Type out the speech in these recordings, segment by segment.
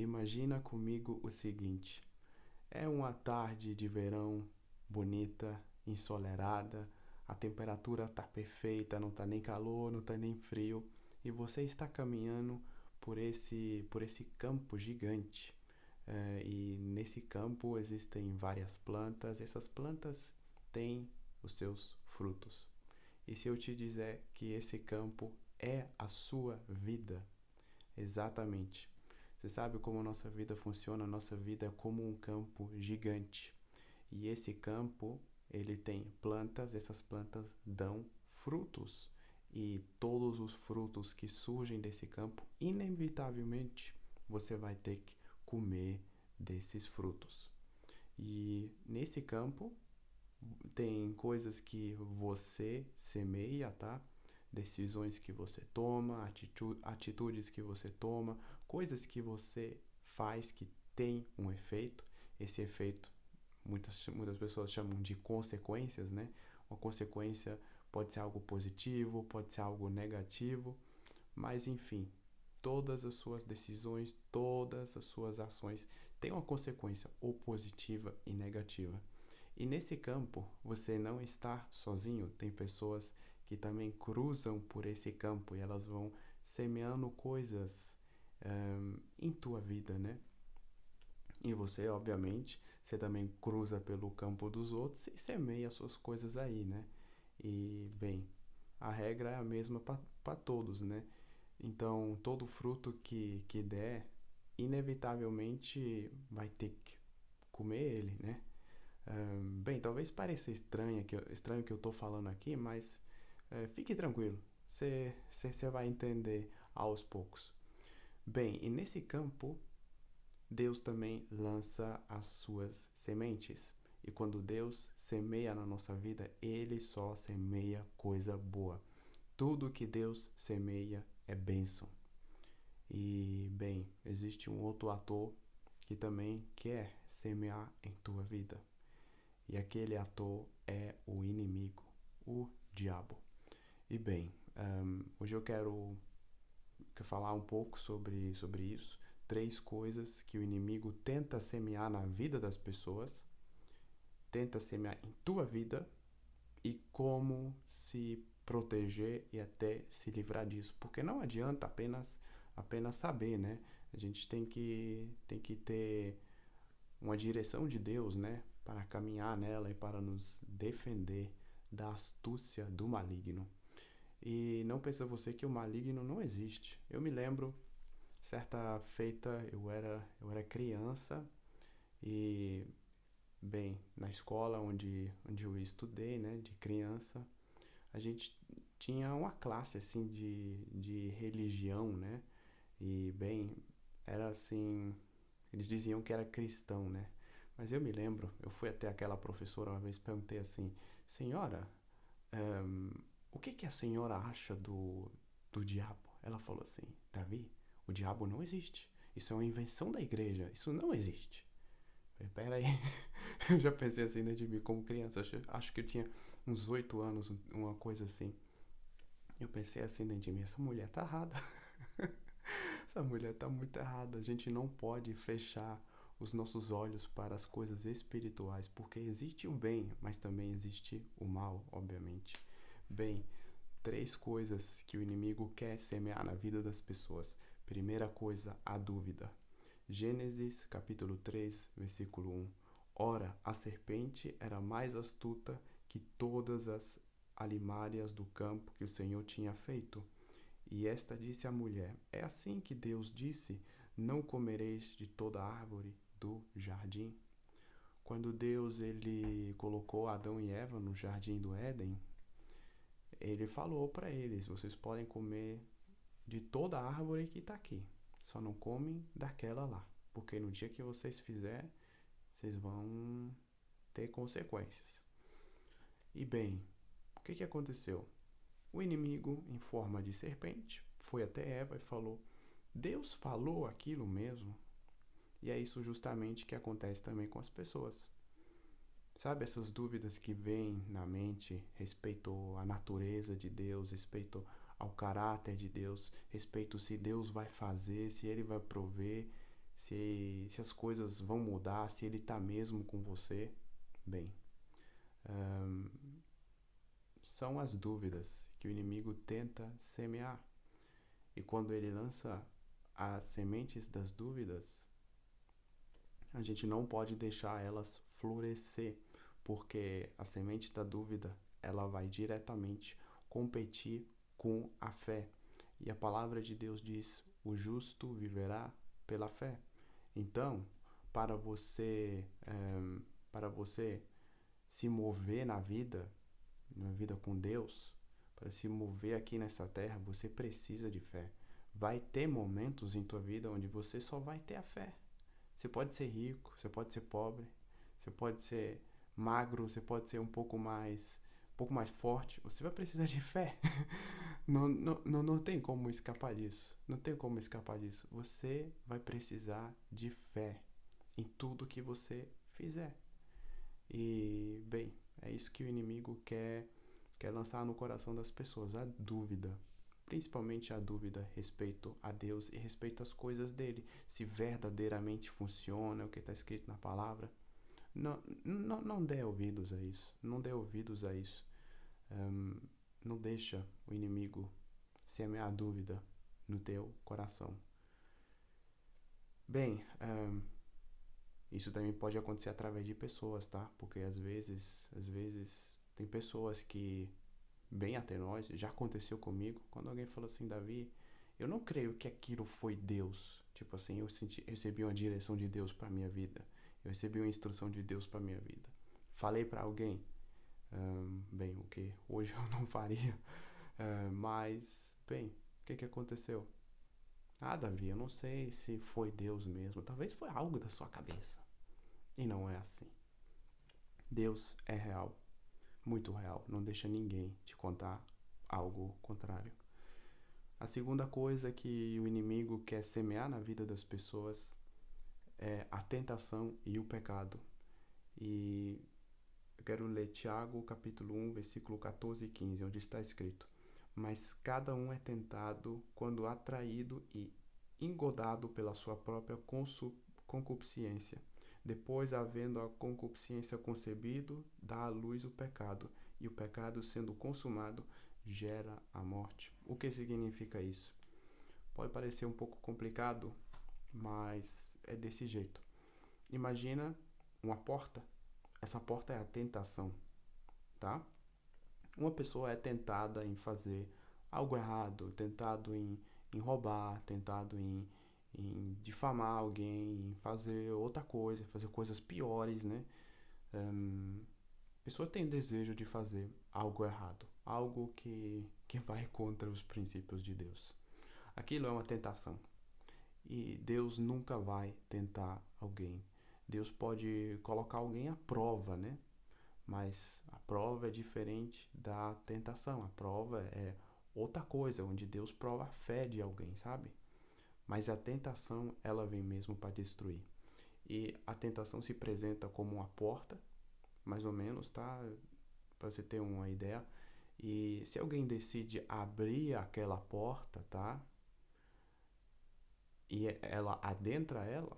Imagina comigo o seguinte: é uma tarde de verão bonita, ensolarada, a temperatura tá perfeita, não tá nem calor, não tá nem frio, e você está caminhando por esse campo gigante. E nesse campo existem várias plantas, essas plantas têm os seus frutos. E se eu te dizer que esse campo é a sua vida? Exatamente. Você sabe como a nossa vida funciona? A nossa vida é como um campo gigante. E esse campo, ele tem plantas, essas plantas dão frutos. E todos os frutos que surgem desse campo, inevitavelmente, você vai ter que comer desses frutos. E nesse campo tem coisas que você semeia, tá? Decisões que você toma, atitudes que você toma, coisas que você faz que tem um efeito. Esse efeito muitas pessoas chamam de consequências, né? Uma consequência pode ser algo positivo, pode ser algo negativo, mas enfim, todas as suas decisões, todas as suas ações têm uma consequência ou positiva e negativa. E nesse campo, você não está sozinho, tem pessoas que também cruzam por esse campo e elas vão semeando coisas em tua vida, né? E você, obviamente, você também cruza pelo campo dos outros e semeia suas coisas aí, né? E, bem, a regra é a mesma para todos, né? Então, todo fruto que der, inevitavelmente vai ter que comer ele, né? Bem, talvez pareça estranho que eu estou falando aqui, mas fique tranquilo, você vai entender aos poucos. Bem, e nesse campo, Deus também lança as suas sementes. E quando Deus semeia na nossa vida, Ele só semeia coisa boa. Tudo que Deus semeia é bênção. E, bem, existe um outro ator que também quer semear em tua vida. E aquele ator é o inimigo, o diabo. E bem, hoje eu quero falar um pouco sobre isso. 3 coisas que o inimigo tenta semear na vida das pessoas, tenta semear em tua vida e como se proteger e até se livrar disso. Porque não adianta apenas saber, né? A gente tem que ter uma direção de Deus, né? Para caminhar nela e para nos defender da astúcia do maligno. E não pensa você que o maligno não existe. Eu me lembro, certa feita, eu era criança e, bem, na escola onde eu estudei, né, de criança, a gente tinha uma classe, assim, de religião, né? E, bem, era assim, eles diziam que era cristão, né? Mas eu me lembro, eu fui até aquela professora uma vez e perguntei assim: senhora, ehm, o que a senhora acha do diabo? Ela falou assim: Davi, o diabo não existe. Isso é uma invenção da igreja. Isso não existe. Eu falei, pera aí. Eu já pensei assim dentro de mim como criança. Acho que eu tinha uns 8 anos, uma coisa assim. Eu pensei assim dentro de mim: essa mulher tá errada. Essa mulher tá muito errada. A gente não pode fechar os nossos olhos para as coisas espirituais, porque existe o bem, mas também existe o mal, obviamente. Bem, 3 coisas que o inimigo quer semear na vida das pessoas. Primeira coisa, a dúvida. Gênesis capítulo 3, versículo 1. Ora, a serpente era mais astuta que todas as alimárias do campo que o Senhor tinha feito. E esta disse à mulher: é assim que Deus disse: não comereis de toda árvore do jardim. Quando Deus ele colocou Adão e Eva no jardim do Éden, ele falou para eles: vocês podem comer de toda a árvore que está aqui, só não comem daquela lá, porque no dia que vocês fizerem, vocês vão ter consequências. E bem, o que aconteceu? O inimigo, em forma de serpente, foi até Eva e falou: Deus falou aquilo mesmo? E é isso justamente que acontece também com as pessoas. Sabe, essas dúvidas que vêm na mente respeito à natureza de Deus, respeito ao caráter de Deus, respeito se Deus vai fazer, se Ele vai prover, se as coisas vão mudar, se ele está mesmo com você. Bem, ahn, são as dúvidas que o inimigo tenta semear. E quando ele lança as sementes das dúvidas, a gente não pode deixar elas florescer, porque a semente da dúvida, ela vai diretamente competir com a fé. E a palavra de Deus diz: o justo viverá pela fé. Então, para você, para você se mover na vida com Deus, para se mover aqui nessa terra, você precisa de fé. Vai ter momentos em tua vida onde você só vai ter a fé. Você pode ser rico, você pode ser pobre, você pode ser magro, você pode ser um pouco mais forte. Você vai precisar de fé. Não tem como escapar disso. Não tem como escapar disso. Você vai precisar de fé em tudo que você fizer. E, bem, é isso que o inimigo quer lançar no coração das pessoas, a dúvida. Principalmente a dúvida respeito a Deus e respeito às coisas dele. Se verdadeiramente funciona o que está escrito na palavra. Não dê ouvidos a isso. Não dê ouvidos a isso. Não deixa o inimigo semear dúvida no teu coração. Bem, isso também pode acontecer através de pessoas, tá? Porque às vezes tem pessoas que vêm até nós, já aconteceu comigo, quando alguém falou assim: Davi, eu não creio que aquilo foi Deus. Tipo assim, eu recebi uma direção de Deus para minha vida. Eu recebi uma instrução de Deus para minha vida. Falei para alguém, bem, o que hoje eu não faria, mas, bem, o que aconteceu? Ah, Davi, eu não sei se foi Deus mesmo. Talvez foi algo da sua cabeça. E não é assim. Deus é real, muito real. Não deixa ninguém te contar algo contrário. A segunda coisa que o inimigo quer semear na vida das pessoas é a tentação e o pecado. E eu quero ler Tiago, capítulo 1, versículo 14 e 15, onde está escrito: mas cada um é tentado quando atraído e engodado pela sua própria concupiscência. Depois, havendo a concupiscência concebido, dá à luz o pecado, e o pecado, sendo consumado, gera a morte. O que significa isso? Pode parecer um pouco complicado, mas é desse jeito. Imagina uma porta. Essa porta é a tentação, tá? Uma pessoa é tentada em fazer algo errado, tentado em roubar, tentado em difamar alguém, em fazer outra coisa, fazer coisas piores, né? A pessoa tem desejo de fazer algo errado, algo que vai contra os princípios de Deus. Aquilo é uma tentação. E Deus nunca vai tentar alguém. Deus pode colocar alguém à prova, né? Mas a prova é diferente da tentação. A prova é outra coisa, onde Deus prova a fé de alguém, sabe? Mas a tentação, ela vem mesmo para destruir. E a tentação se apresenta como uma porta, mais ou menos, tá? Para você ter uma ideia. E se alguém decide abrir aquela porta, tá? E ela adentra ela,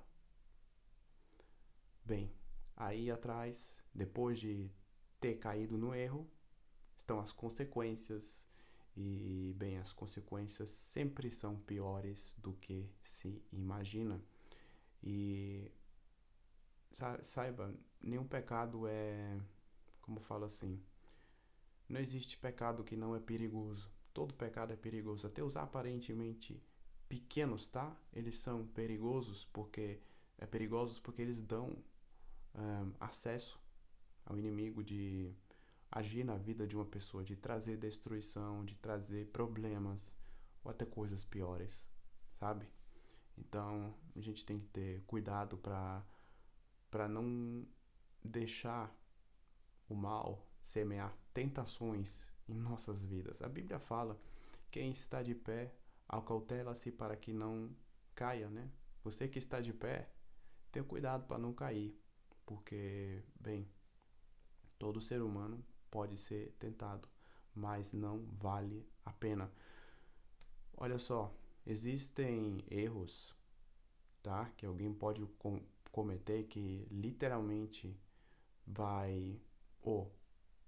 bem, aí atrás, depois de ter caído no erro, estão as consequências. E, bem, as consequências sempre são piores do que se imagina. E saiba, nenhum pecado é, como falo assim, não existe pecado que não é perigoso. Todo pecado é perigoso. Até os aparentemente pequenos, tá? Eles são perigosos porque eles dão acesso ao inimigo de agir na vida de uma pessoa, de trazer destruição, de trazer problemas ou até coisas piores, sabe? Então a gente tem que ter cuidado para não deixar o mal semear tentações em nossas vidas. A Bíblia fala: quem está de pé, acautela-se para que não caia, né? Você que está de pé, tenha cuidado para não cair, porque, bem, todo ser humano pode ser tentado, mas não vale a pena. Olha só, existem erros tá? Que alguém pode cometer que literalmente vai ou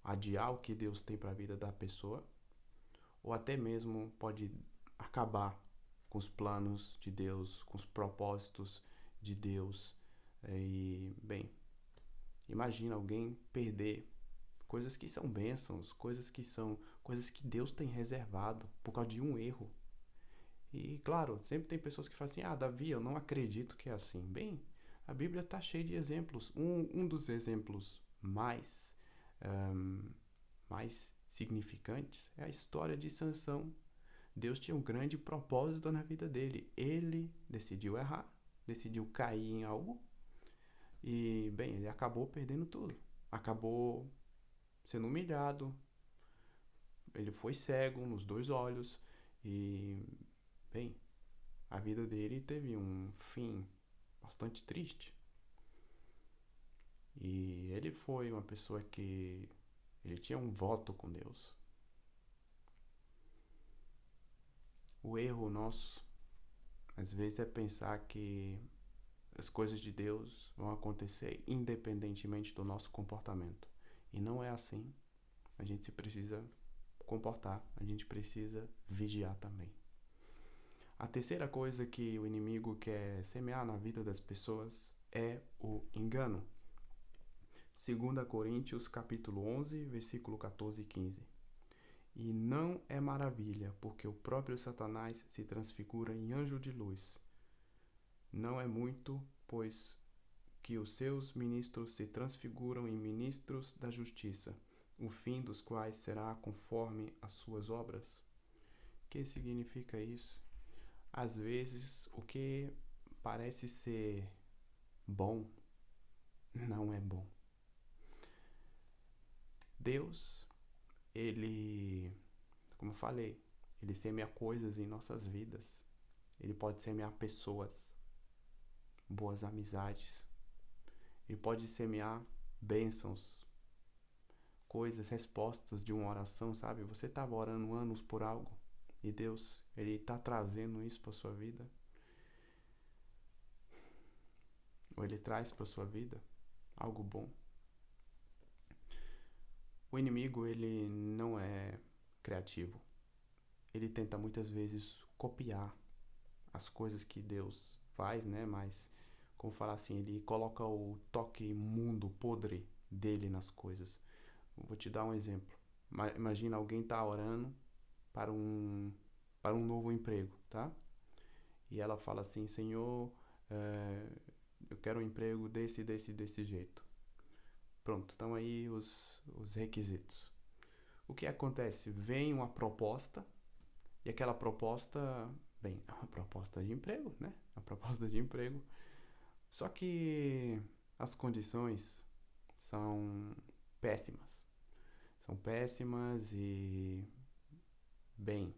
adiar o que Deus tem para a vida da pessoa, ou até mesmo pode acabar com os planos de Deus, com os propósitos de Deus. E, bem, imagina alguém perder coisas que são bênçãos, coisas que Deus tem reservado por causa de um erro. E, claro, sempre tem pessoas que falam assim, Davi, eu não acredito que é assim. Bem, a Bíblia está cheia de exemplos. Um dos exemplos um, mais significantes é a história de Sansão. Deus tinha um grande propósito na vida dele. Ele decidiu errar, decidiu cair em algo e, bem, ele acabou perdendo tudo. Acabou sendo humilhado, ele foi cego nos 2 olhos e, bem, a vida dele teve um fim bastante triste. E ele foi uma pessoa que ele tinha um voto com Deus. O erro nosso, às vezes, é pensar que as coisas de Deus vão acontecer independentemente do nosso comportamento. E não é assim. A gente precisa comportar, a gente precisa vigiar também. A terceira coisa que o inimigo quer semear na vida das pessoas é o engano. 2 Coríntios capítulo 11, versículo 14 e 15. E não é maravilha, porque o próprio Satanás se transfigura em anjo de luz. Não é muito, pois que os seus ministros se transfiguram em ministros da justiça, o fim dos quais será conforme as suas obras. O que significa isso? Às vezes, o que parece ser bom não é bom. Deus, ele, como eu falei, ele semeia coisas em nossas vidas. Ele pode semear pessoas, boas amizades. Ele pode semear bênçãos, coisas, respostas de uma oração, sabe? Você estava orando anos por algo e Deus, ele está trazendo isso para sua vida. Ou ele traz para sua vida algo bom. O inimigo, ele não é criativo. Ele tenta muitas vezes copiar as coisas que Deus faz, né? Mas, como falar assim, ele coloca o toque imundo, podre dele nas coisas. Vou te dar um exemplo. Imagina alguém tá orando para um novo emprego, tá? E ela fala assim, Senhor, eu quero um emprego desse jeito. Pronto, estão aí os requisitos. O que acontece? Vem uma proposta, e aquela proposta, bem, é uma proposta de emprego, né? Uma proposta de emprego. Só que as condições são péssimas. São péssimas e, bem,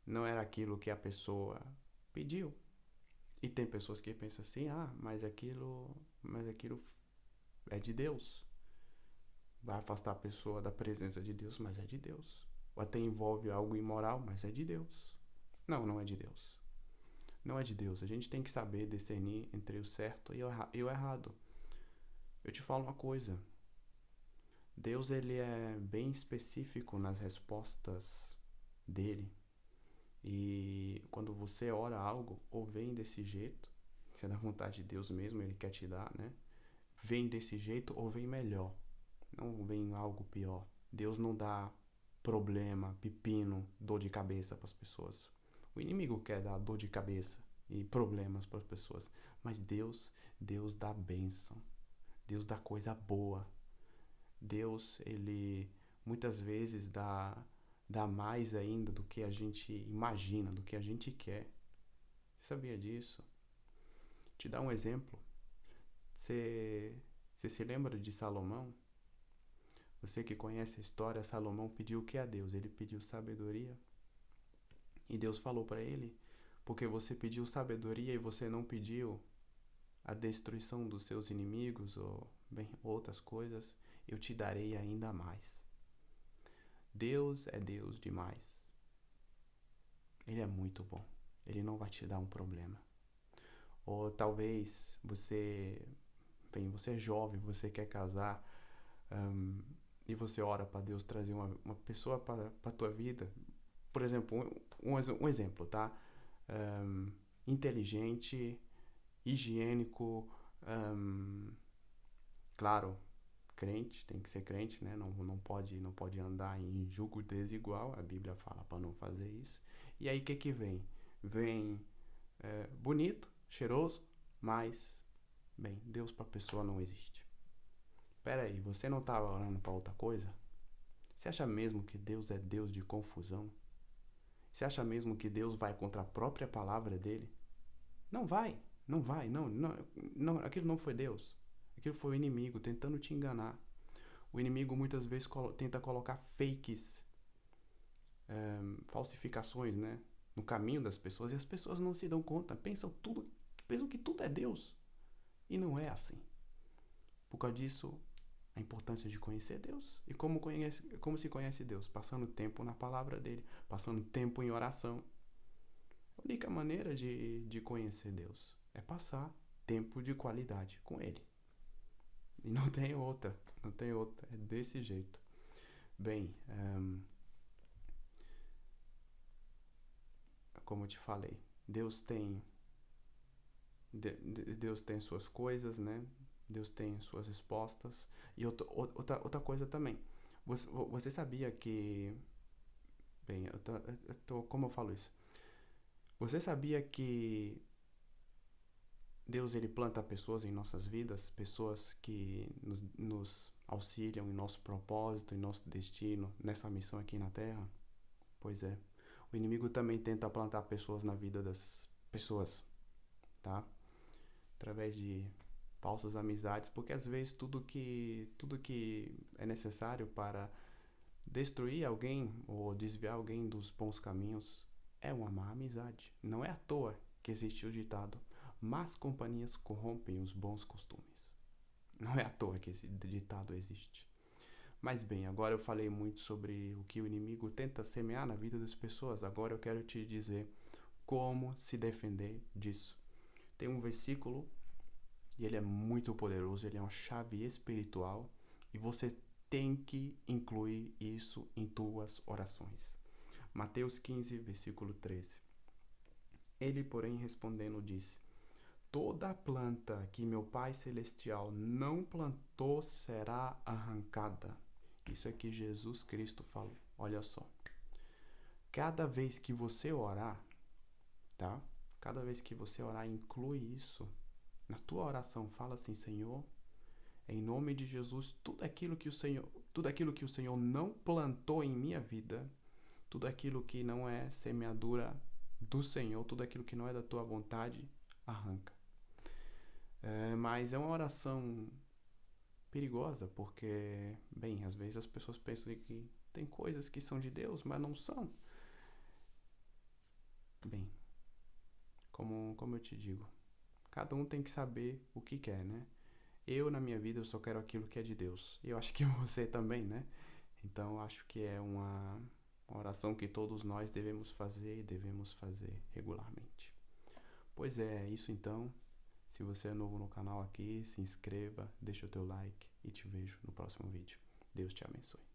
não era aquilo que a pessoa pediu. E tem pessoas que pensam assim, mas aquilo é de Deus. Vai afastar a pessoa da presença de Deus, mas é de Deus. Ou até envolve algo imoral, mas é de Deus. Não, não é de Deus. Não é de Deus. A gente tem que saber discernir entre o certo e o errado. Eu te falo uma coisa. Deus, ele é bem específico nas respostas dele. E quando você ora algo, ou vem desse jeito, se é da vontade de Deus mesmo, ele quer te dar, né? Vem desse jeito ou vem melhor. Não vem algo pior. Deus não dá problema, pepino, dor de cabeça para as pessoas. O inimigo quer dar dor de cabeça e problemas para as pessoas. Mas Deus dá bênção. Deus dá coisa boa. Deus, ele muitas vezes dá mais ainda do que a gente imagina, do que a gente quer. Você sabia disso? Te dar um exemplo. Você se lembra de Salomão? Você que conhece a história, Salomão pediu o que a Deus? Ele pediu sabedoria. E Deus falou para ele, porque você pediu sabedoria e você não pediu a destruição dos seus inimigos ou bem, outras coisas, eu te darei ainda mais. Deus é Deus demais. Ele é muito bom. Ele não vai te dar um problema. Ou talvez você é jovem, você quer casar, hum, e você ora para Deus trazer uma pessoa para a tua vida. Por exemplo, um exemplo, tá? Hum, Inteligente, higiênico, hum, claro, crente, tem que ser crente, né? Não pode andar em julgo desigual, a Bíblia fala para não fazer isso. E aí o que que vem? Vem bonito, cheiroso, mas, bem, Deus para a pessoa não existe. Pera aí, você não estava orando para outra coisa? Você acha mesmo que Deus é Deus de confusão? Você acha mesmo que Deus vai contra a própria palavra dele? Não vai, não vai, não, aquilo não foi Deus. Aquilo foi o inimigo tentando te enganar. O inimigo muitas vezes tenta colocar fakes, falsificações, né, no caminho das pessoas, e as pessoas não se dão conta, pensam que tudo é Deus. E não é assim. Por causa disso, a importância de conhecer Deus. E como se conhece Deus? Passando tempo na palavra dele, passando tempo em oração. A única maneira de conhecer Deus é passar tempo de qualidade com ele. E não tem outra, não tem outra. É desse jeito. Bem, como eu te falei, Deus tem suas coisas, né? Deus tem suas respostas. E outra coisa também. Você sabia que. Bem, como eu falo isso? Você sabia que Deus ele planta pessoas em nossas vidas, pessoas que nos auxiliam em nosso propósito, em nosso destino, nessa missão aqui na Terra? Pois é. O inimigo também tenta plantar pessoas na vida das pessoas, tá? Através de falsas amizades, porque às vezes tudo que é necessário para destruir alguém ou desviar alguém dos bons caminhos é uma má amizade. Não é à toa que existe o ditado: más companhias corrompem os bons costumes. Não é à toa que esse ditado existe. Mas bem, agora eu falei muito sobre o que o inimigo tenta semear na vida das pessoas. Agora eu quero te dizer como se defender disso. Tem um versículo e ele é muito poderoso, ele é uma chave espiritual e você tem que incluir isso em tuas orações. Mateus 15, versículo 13. Ele, porém, respondendo, disse: toda planta que meu Pai Celestial não plantou será arrancada. Isso é que Jesus Cristo falou. Olha só. Cada vez que você orar, tá? Cada vez que você orar, inclui isso na tua oração. Fala assim: Senhor, em nome de Jesus, tudo aquilo que o Senhor não plantou em minha vida, tudo aquilo que não é semeadura do Senhor, tudo aquilo que não é da tua vontade, arranca. Mas é uma oração perigosa, porque, bem, às vezes as pessoas pensam que tem coisas que são de Deus, mas não são. Bem, como eu te digo, cada um tem que saber o que quer, né? Eu, na minha vida, eu só quero aquilo que é de Deus. E eu acho que você também, né? Então, eu acho que é uma oração que todos nós devemos fazer e devemos fazer regularmente. Pois é isso então. Se você é novo no canal aqui, se inscreva, deixa o teu like e te vejo no próximo vídeo. Deus te abençoe.